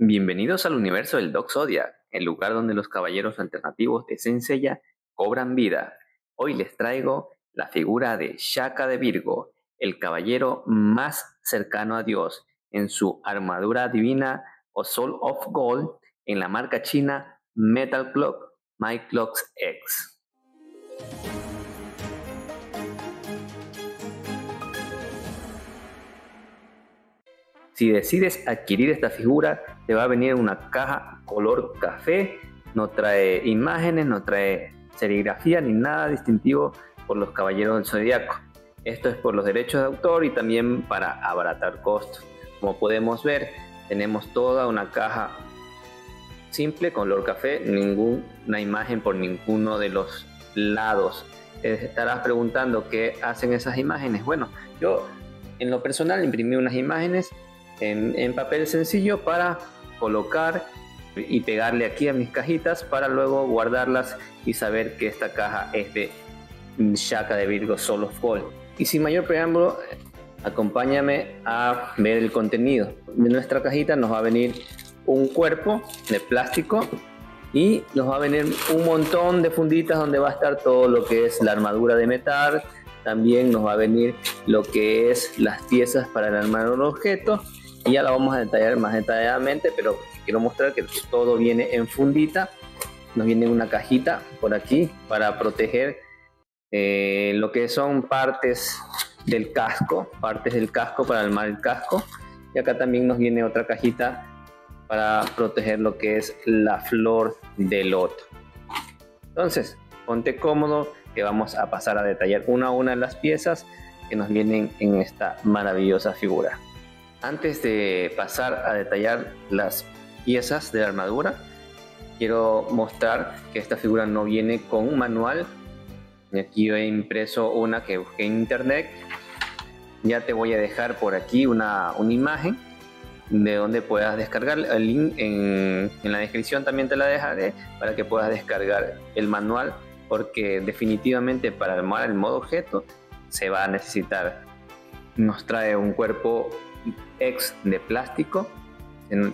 Bienvenidos al universo del Doc Zodiac, el lugar donde los caballeros alternativos de Saint Seiya cobran vida. Hoy les traigo la figura de Shaka de Virgo, el caballero más cercano a Dios, en su armadura divina o Soul of Gold, en la marca china Metal Clock My Clocks X. Si decides adquirir esta figura, te va a venir una caja color café, no trae imágenes, no trae serigrafía ni nada distintivo por los caballeros del zodiaco. Esto es por los derechos de autor y también para abaratar costos. Como podemos ver, tenemos toda una caja simple, color café, ninguna imagen por ninguno de los lados. Te estarás preguntando qué hacen esas imágenes. Bueno, yo en lo personal imprimí unas imágenes en papel sencillo para colocar y pegarle aquí a mis cajitas para luego guardarlas y saber que esta caja es de Shaka de Virgo Soul of Gold. Y sin mayor preámbulo, acompáñame a ver el contenido. De nuestra cajita nos va a venir un cuerpo de plástico y nos va a venir un montón de funditas donde va a estar todo lo que es la armadura de metal. También nos va a venir lo que es las piezas para el armar un objeto y ya la vamos a detallar más detalladamente, pero quiero mostrar que todo viene en fundita. Nos viene una cajita por aquí para proteger lo que son partes del casco para armar el casco, y acá también nos viene otra cajita para proteger lo que es la flor de loto. Entonces ponte cómodo que vamos a pasar a detallar una a una las piezas que nos vienen en esta maravillosa figura. Antes de pasar a detallar las piezas de la armadura, quiero mostrar que esta figura no viene con un manual. Aquí he impreso una que busqué en internet. Ya te voy a dejar por aquí una imagen de donde puedas descargar el link en la descripción. También te la dejaré para que puedas descargar el manual, porque definitivamente para armar el modo objeto se va a necesitar. Nos trae un cuerpo X de plástico,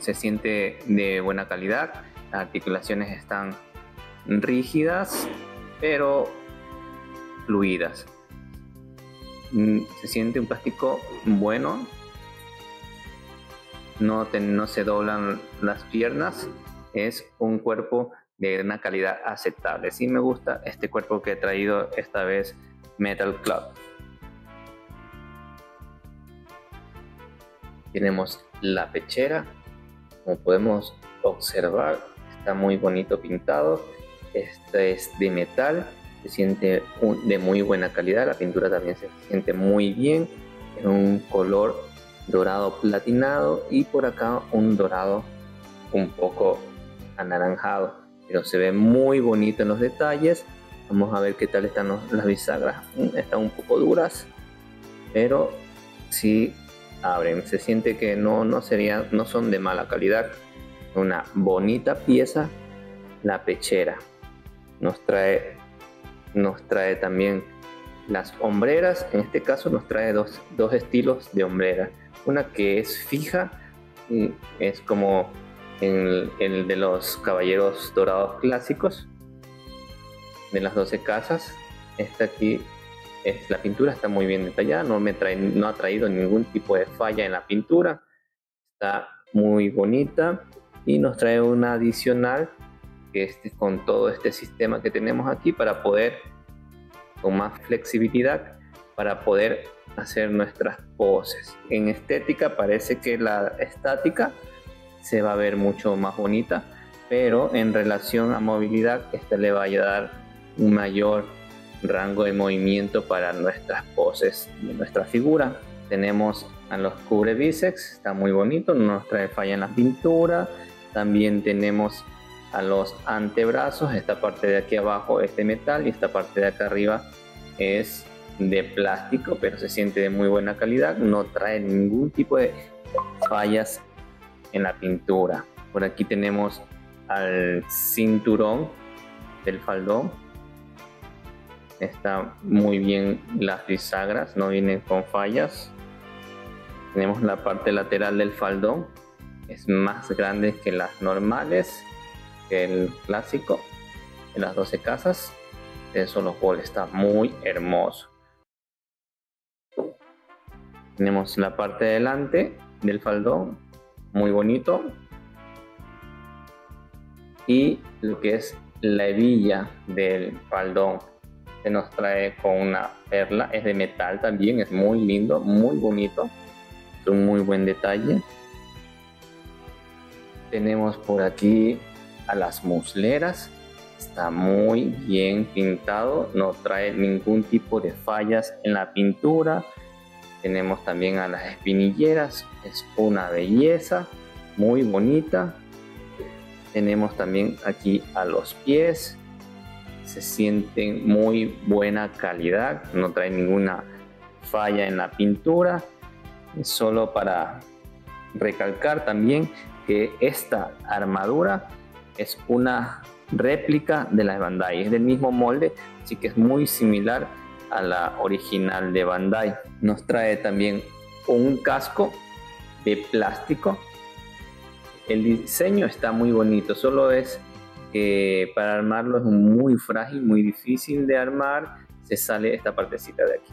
se siente de buena calidad, las articulaciones están rígidas pero fluidas, se siente un plástico bueno, no se doblan las piernas, es un cuerpo de una calidad aceptable. Sí me gusta este cuerpo que he traído esta vez Metal Club. Tenemos la pechera, como podemos observar está muy bonito pintado. Este es de metal, se siente de muy buena calidad, la pintura también se siente muy bien, en un color dorado platinado y por acá un dorado un poco anaranjado, pero se ve muy bonito en los detalles. Vamos a ver qué tal están las bisagras. Están un poco duras, pero sí abren. Se siente que no son de mala calidad. Una bonita pieza. La pechera nos trae también las hombreras. En este caso nos trae dos estilos de hombrera. Una que es fija, es como el de los caballeros dorados clásicos de las 12 casas. Esta aquí la pintura está muy bien detallada, no ha traído ningún tipo de falla en la pintura, está muy bonita. Y nos trae una adicional que con todo este sistema que tenemos aquí para poder, con más flexibilidad, para poder hacer nuestras poses. En estética parece que la estática se va a ver mucho más bonita, pero en relación a movilidad esta le va a dar un mayor rango de movimiento para nuestras poses de nuestra figura. Tenemos a los cubre bíceps, está muy bonito, no nos trae falla en la pintura. También tenemos a los antebrazos, esta parte de aquí abajo es de metal y esta parte de acá arriba es de plástico, pero se siente de muy buena calidad, no trae ningún tipo de fallas en la pintura. Por aquí tenemos al cinturón del faldón, está muy bien las bisagras, no vienen con fallas. Tenemos la parte lateral del faldón, es más grande que las normales, que el clásico de las 12 casas. Eso los bols está muy hermoso. Tenemos la parte de delante del faldón, muy bonito. Y lo que es la hebilla del faldón se nos trae con una perla, es de metal también, es muy lindo, muy bonito, es un muy buen detalle. Tenemos por aquí a las musleras, está muy bien pintado, no trae ningún tipo de fallas en la pintura. Tenemos también a las espinilleras, es una belleza, muy bonita. Tenemos también aquí a los pies, se sienten muy buena calidad, no trae ninguna falla en la pintura. Solo para recalcar también que esta armadura es una réplica de la de Bandai, es del mismo molde, así que es muy similar a la original de Bandai. Nos trae también un casco de plástico. El diseño está muy bonito, solo es que para armarlo es muy frágil, muy difícil de armar, se sale esta partecita de aquí.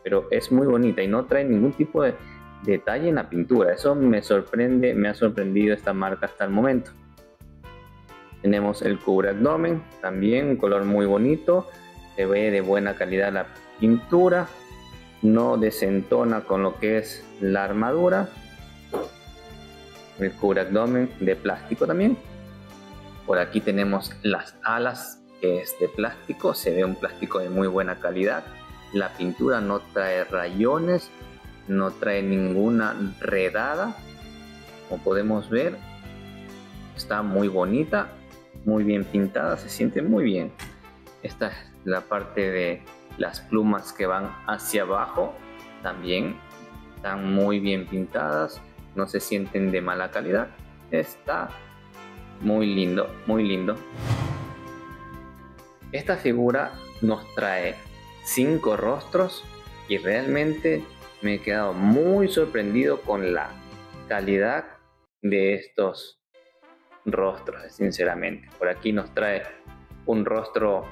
Pero es muy bonita y no trae ningún tipo de detalle en la pintura. Eso me sorprende, me ha sorprendido esta marca hasta el momento. Tenemos el cubre abdomen, también un color muy bonito, se ve de buena calidad la pintura, no desentona con lo que es la armadura. El cubre abdomen de plástico también. Por aquí tenemos las alas, que es de plástico, se ve un plástico de muy buena calidad. La pintura no trae rayones, no trae ninguna redada, como podemos ver. Está muy bonita, muy bien pintada, se siente muy bien. Esta es la parte de las plumas que van hacia abajo, también están muy bien pintadas, no se sienten de mala calidad. Está muy lindo, muy lindo. Esta figura nos trae 5 rostros y realmente me he quedado muy sorprendido con la calidad de estos rostros, sinceramente. Por aquí nos trae un rostro,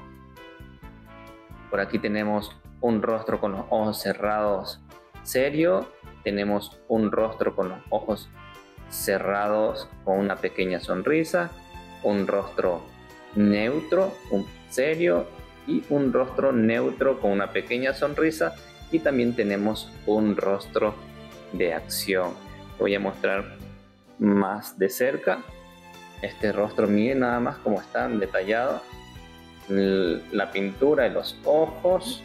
por aquí tenemos un rostro con los ojos cerrados serio, tenemos un rostro con los ojos cerrados con una pequeña sonrisa, un rostro neutro, un serio, y un rostro neutro con una pequeña sonrisa, y también tenemos un rostro de acción. Voy a mostrar más de cerca este rostro. Miren nada más cómo está detallado la pintura de los ojos,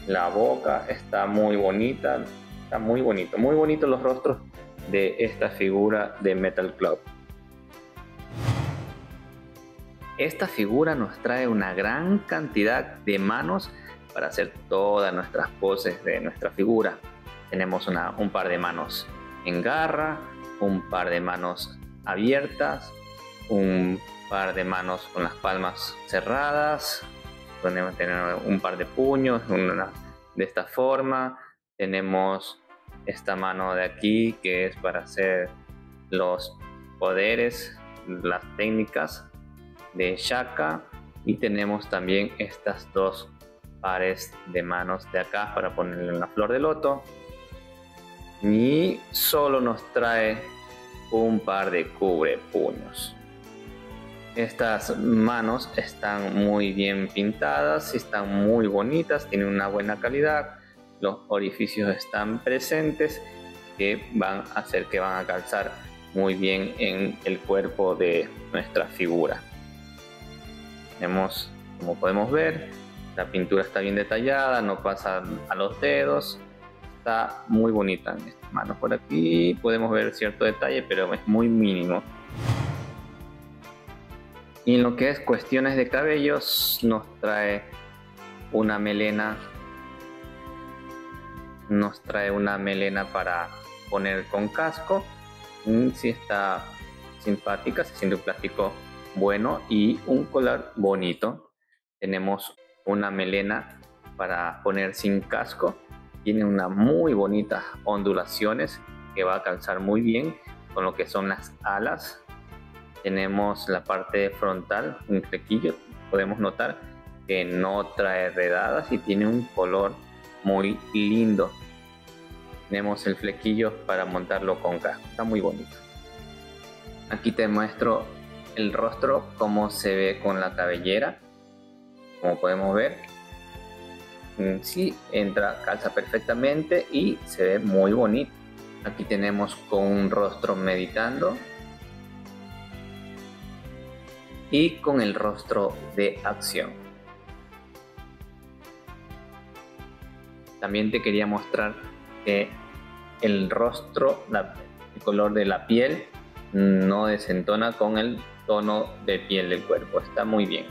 la boca está muy bonita, está muy bonito los rostros de esta figura de Metal Club. Esta figura nos trae una gran cantidad de manos para hacer todas nuestras poses de nuestra figura. Tenemos un par de manos en garra, un par de manos abiertas, un par de manos con las palmas cerradas, podemos tener un par de puños de esta forma. Tenemos esta mano de aquí que es para hacer los poderes, las técnicas de Shaka, y tenemos también estas dos pares de manos de acá para ponerle en la flor de loto, y solo nos trae un par de cubre puños. Estas manos están muy bien pintadas, están muy bonitas, tienen una buena calidad, los orificios están presentes que van a hacer que van a calzar muy bien en el cuerpo de nuestra figura. Tenemos, como podemos ver, la pintura está bien detallada, no pasa a los dedos, está muy bonita. En estas manos por aquí podemos ver cierto detalle, pero es muy mínimo. Y en lo que es cuestiones de cabellos, nos trae una melena. Nos trae una melena para poner con casco. Sí, está simpática, se siente un plástico bueno y un color bonito. Tenemos una melena para poner sin casco. Tiene unas muy bonitas ondulaciones que va a calzar muy bien con lo que son las alas. Tenemos la parte frontal, un flequillo, podemos notar que no trae redadas y tiene un color muy lindo. Tenemos el flequillo para montarlo con casco, está muy bonito. Aquí te muestro el rostro, cómo se ve con la cabellera. Como podemos ver, sí entra, calza perfectamente y se ve muy bonito. Aquí tenemos con un rostro meditando y con el rostro de acción. También te quería mostrar que el rostro, el color de la piel no desentona con el tono de piel del cuerpo, está muy bien.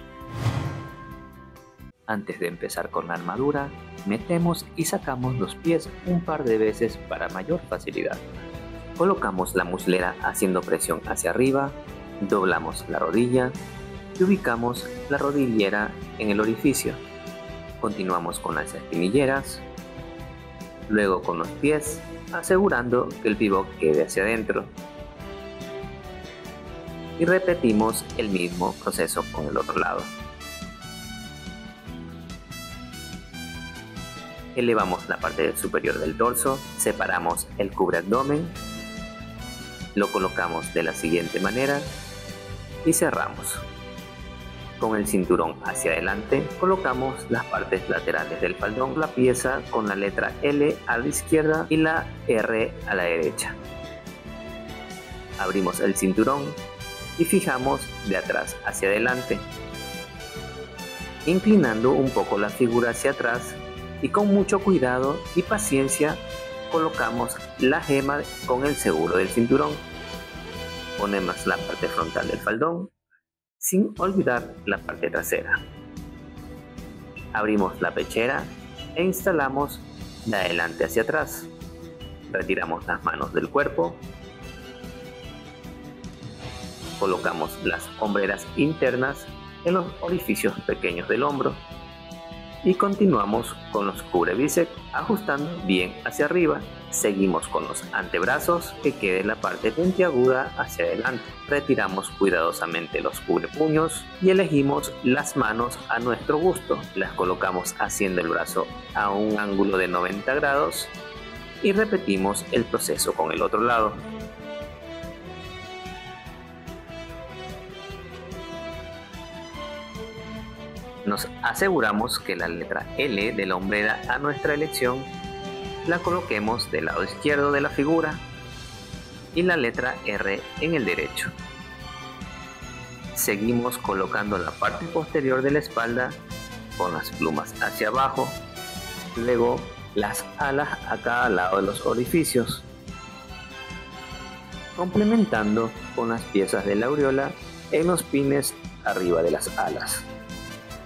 Antes de empezar con la armadura, metemos y sacamos los pies un par de veces para mayor facilidad. Colocamos la muslera haciendo presión hacia arriba, doblamos la rodilla y ubicamos la rodillera en el orificio. Continuamos con las espinilleras, luego con los pies, asegurando que el pivot quede hacia adentro. Y repetimos el mismo proceso con el otro lado. Elevamos la parte superior del torso, separamos el cubreabdomen, lo colocamos de la siguiente manera y cerramos. Con el cinturón hacia adelante, colocamos las partes laterales del faldón, la pieza con la letra L a la izquierda y la R a la derecha. Abrimos el cinturón y fijamos de atrás hacia adelante, inclinando un poco la figura hacia atrás. Y con mucho cuidado y paciencia colocamos la gema con el seguro del cinturón. Ponemos la parte frontal del faldón sin olvidar la parte trasera. Abrimos la pechera e instalamos de adelante hacia atrás. Retiramos las manos del cuerpo. Colocamos las hombreras internas en los orificios pequeños del hombro. Y continuamos con los cubre bíceps, ajustando bien hacia arriba. Seguimos con los antebrazos, que quede la parte puntiaguda hacia adelante. Retiramos cuidadosamente los cubrepuños y elegimos las manos a nuestro gusto. Las colocamos haciendo el brazo a un ángulo de 90 grados y repetimos el proceso con el otro lado. Nos aseguramos que la letra L de la hombrera a nuestra elección la coloquemos del lado izquierdo de la figura y la letra R en el derecho. Seguimos colocando la parte posterior de la espalda con las plumas hacia abajo, luego las alas a cada lado de los orificios, complementando con las piezas de la aureola en los pines arriba de las alas.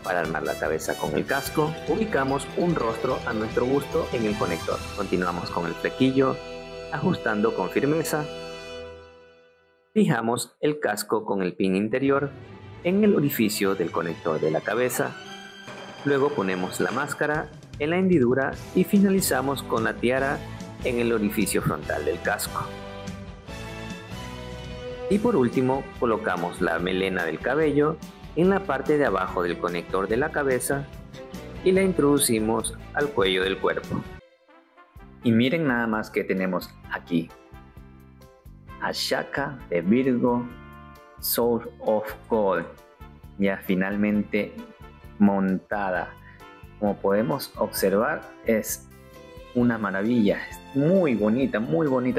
Para armar la cabeza con el casco, ubicamos un rostro a nuestro gusto en el conector. Continuamos con el flequillo, ajustando con firmeza. Fijamos el casco con el pin interior en el orificio del conector de la cabeza. Luego ponemos la máscara en la hendidura y finalizamos con la tiara en el orificio frontal del casco. Y por último, colocamos la melena del cabello en la parte de abajo del conector de la cabeza y la introducimos al cuello del cuerpo. Y miren nada más que tenemos aquí. Ashaka de Virgo, Soul of Gold, ya finalmente montada. Como podemos observar, es una maravilla, es muy bonita,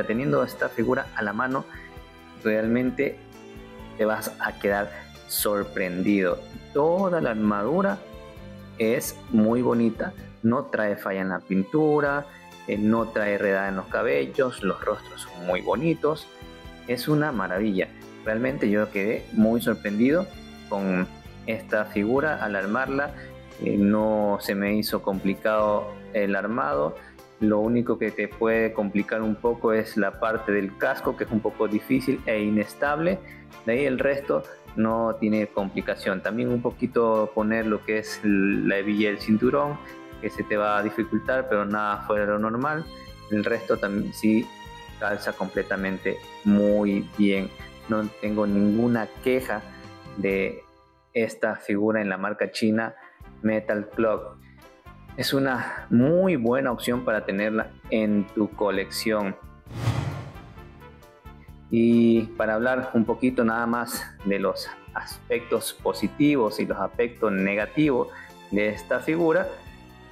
teniendo esta figura a la mano, realmente te vas a quedar sorprendido. Toda la armadura es muy bonita, no trae falla en la pintura, no trae redada en los cabellos, los rostros son muy bonitos, es una maravilla. Realmente yo quedé muy sorprendido con esta figura al armarla. No se me hizo complicado el armado. Lo único que te puede complicar un poco es la parte del casco, que es un poco difícil e inestable. De ahí el resto no tiene complicación. También un poquito poner lo que es la hebilla del cinturón, que se te va a dificultar, pero nada fuera de lo normal. El resto también sí calza completamente muy bien. No tengo ninguna queja de esta figura en la marca china Metal Clock. Es una muy buena opción para tenerla en tu colección. Y para hablar un poquito nada más de los aspectos positivos y los aspectos negativos de esta figura,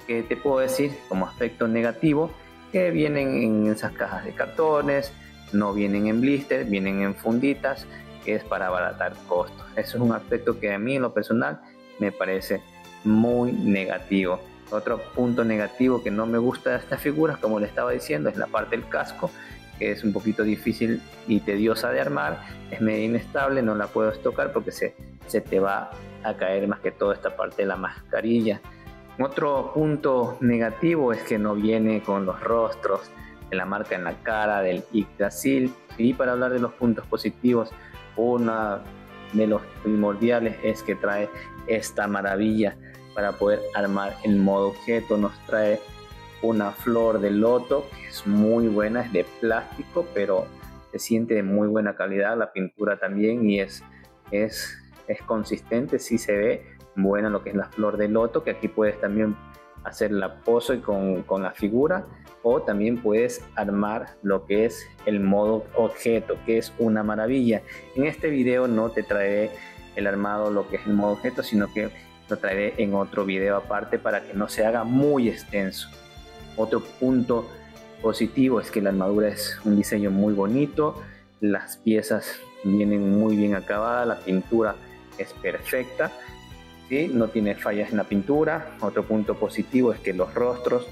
que te puedo decir como aspecto negativo, que vienen en esas cajas de cartones, no vienen en blister, vienen en funditas, que es para abaratar costos. Eso es un aspecto que a mí en lo personal me parece muy negativo. Otro punto negativo que no me gusta de estas figuras, como le estaba diciendo, es la parte del casco, que es un poquito difícil y tediosa de armar, es medio inestable, no la puedo tocar porque se te va a caer más que todo esta parte de la mascarilla. Otro punto negativo es que no viene con los rostros de la marca en la cara del Yggdrasil. Y para hablar de los puntos positivos, uno de los primordiales es que trae esta maravilla para poder armar el modo objeto. Nos trae una flor de loto que es muy buena, es de plástico, pero se siente de muy buena calidad. La pintura también, y es consistente, sí se ve buena lo que es la flor de loto, que aquí puedes también hacer la pose con la figura, o también puedes armar lo que es el modo objeto, que es una maravilla. En este video no te traeré el armado, lo que es el modo objeto, sino que lo traeré en otro video aparte para que no se haga muy extenso. Otro punto positivo es que la armadura es un diseño muy bonito, las piezas vienen muy bien acabadas, la pintura es perfecta, ¿sí? No tiene fallas en la pintura. Otro punto positivo es que los rostros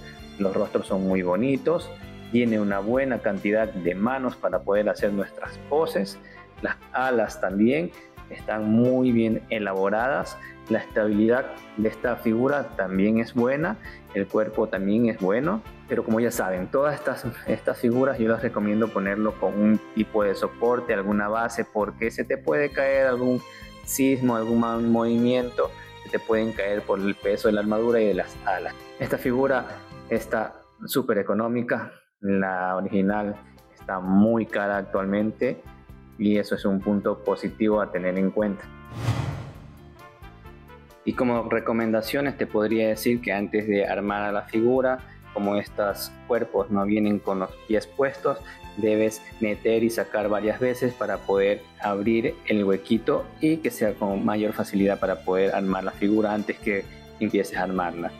son muy bonitos, tiene una buena cantidad de manos para poder hacer nuestras poses, las alas también están muy bien elaboradas, la estabilidad de esta figura también es buena, el cuerpo también es bueno, pero como ya saben, todas estas figuras yo las recomiendo ponerlo con un tipo de soporte, alguna base, porque se te puede caer algún sismo, algún movimiento, se te pueden caer por el peso de la armadura y de las alas. Esta figura está súper económica, la original está muy cara actualmente y eso es un punto positivo a tener en cuenta. Y como recomendaciones te podría decir que antes de armar a la figura, como estos cuerpos no vienen con los pies puestos, debes meter y sacar varias veces para poder abrir el huequito y que sea con mayor facilidad para poder armar la figura antes que empieces a armarla.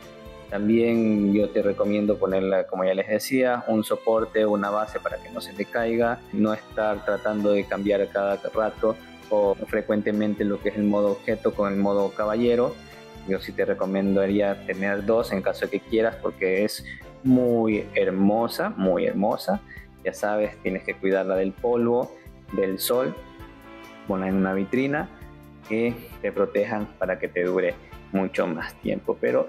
También yo te recomiendo ponerla, como ya les decía, un soporte o una base para que no se te caiga, no estar tratando de cambiar cada rato o frecuentemente lo que es el modo objeto con el modo caballero. Yo sí te recomendaría tener dos en caso de que quieras, porque es muy hermosa, muy hermosa. Ya sabes, tienes que cuidarla del polvo, del sol, ponla en una vitrina que te protejan para que te dure mucho más tiempo. Pero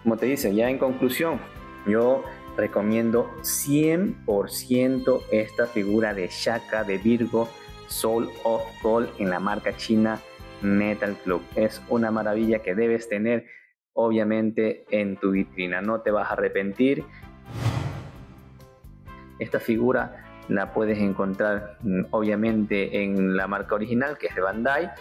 como te dice, ya en conclusión, yo recomiendo 100% esta figura de Shaka de Virgo Soul of Gold en la marca china Metal Clock. Es una maravilla que debes tener obviamente en tu vitrina, no te vas a arrepentir. Esta figura la puedes encontrar obviamente en la marca original, que es de Bandai,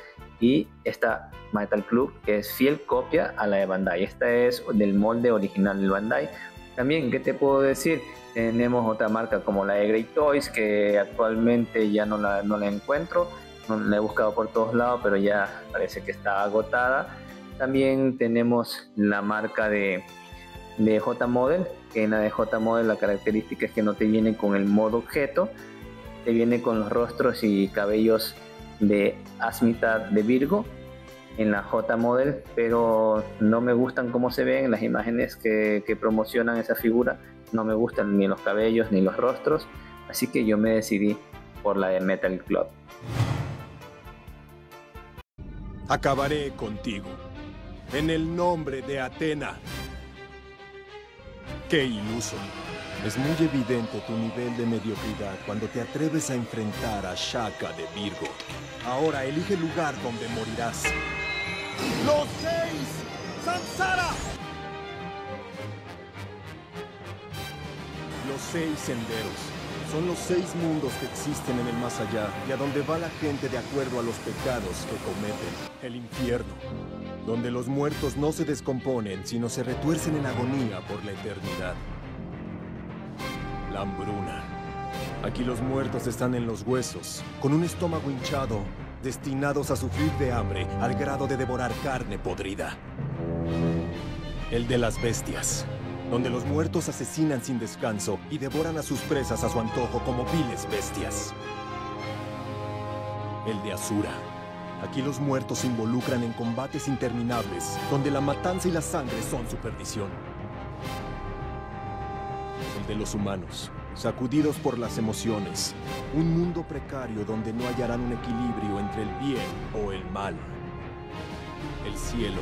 y esta Metal Clock que es fiel copia a la de Bandai. Esta es del molde original del Bandai. También, ¿qué te puedo decir? Tenemos otra marca como la de Great Toys, que actualmente ya no la encuentro, no la he buscado por todos lados, pero ya parece que está agotada. También tenemos la marca de J-Model, que en la de J-Model la característica es que no te viene con el modo objeto, te viene con los rostros y cabellos de Asmita de Virgo en la J-Model, pero no me gustan cómo se ven en las imágenes que promocionan esa figura. No me gustan ni los cabellos ni los rostros, así que yo me decidí por la de Metal Clock. Acabaré contigo, en el nombre de Atena. ¡Qué iluso! Es muy evidente tu nivel de mediocridad cuando te atreves a enfrentar a Shaka de Virgo. Ahora elige el lugar donde morirás. ¡Los 6! ¡Samsara! Los 6 senderos Son los 6 mundos que existen en el más allá y a donde va la gente de acuerdo a los pecados que cometen. El infierno, donde los muertos no se descomponen, sino se retuercen en agonía por la eternidad. La hambruna. Aquí los muertos están en los huesos, con un estómago hinchado, destinados a sufrir de hambre al grado de devorar carne podrida. El de las bestias, donde los muertos asesinan sin descanso y devoran a sus presas a su antojo como viles bestias. El de Asura. Aquí los muertos se involucran en combates interminables, donde la matanza y la sangre son su perdición. El de los humanos, sacudidos por las emociones. Un mundo precario donde no hallarán un equilibrio entre el bien o el mal. El cielo.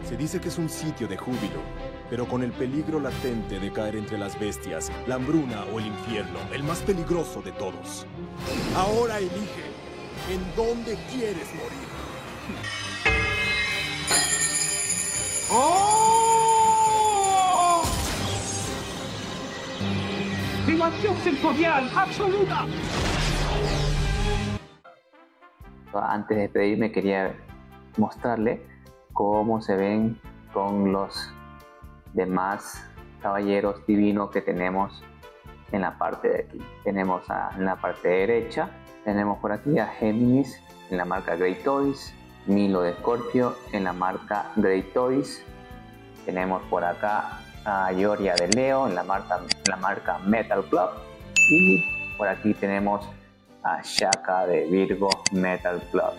Se dice que es un sitio de júbilo, pero con el peligro latente de caer entre las bestias, la hambruna o el infierno, el más peligroso de todos. Ahora elige, ¿en dónde quieres morir? ¡Oh! ¡Privación sensorial absoluta! Antes de despedirme quería mostrarle cómo se ven con los demás caballeros divinos que tenemos en la parte de aquí. Tenemos en la parte derecha, tenemos por aquí a Géminis en la marca Great Toys, Milo de Scorpio en la marca Great Toys, tenemos por acá a Ioria de Leo en la marca Metal Club, y por aquí tenemos a Shaka de Virgo Metal Club.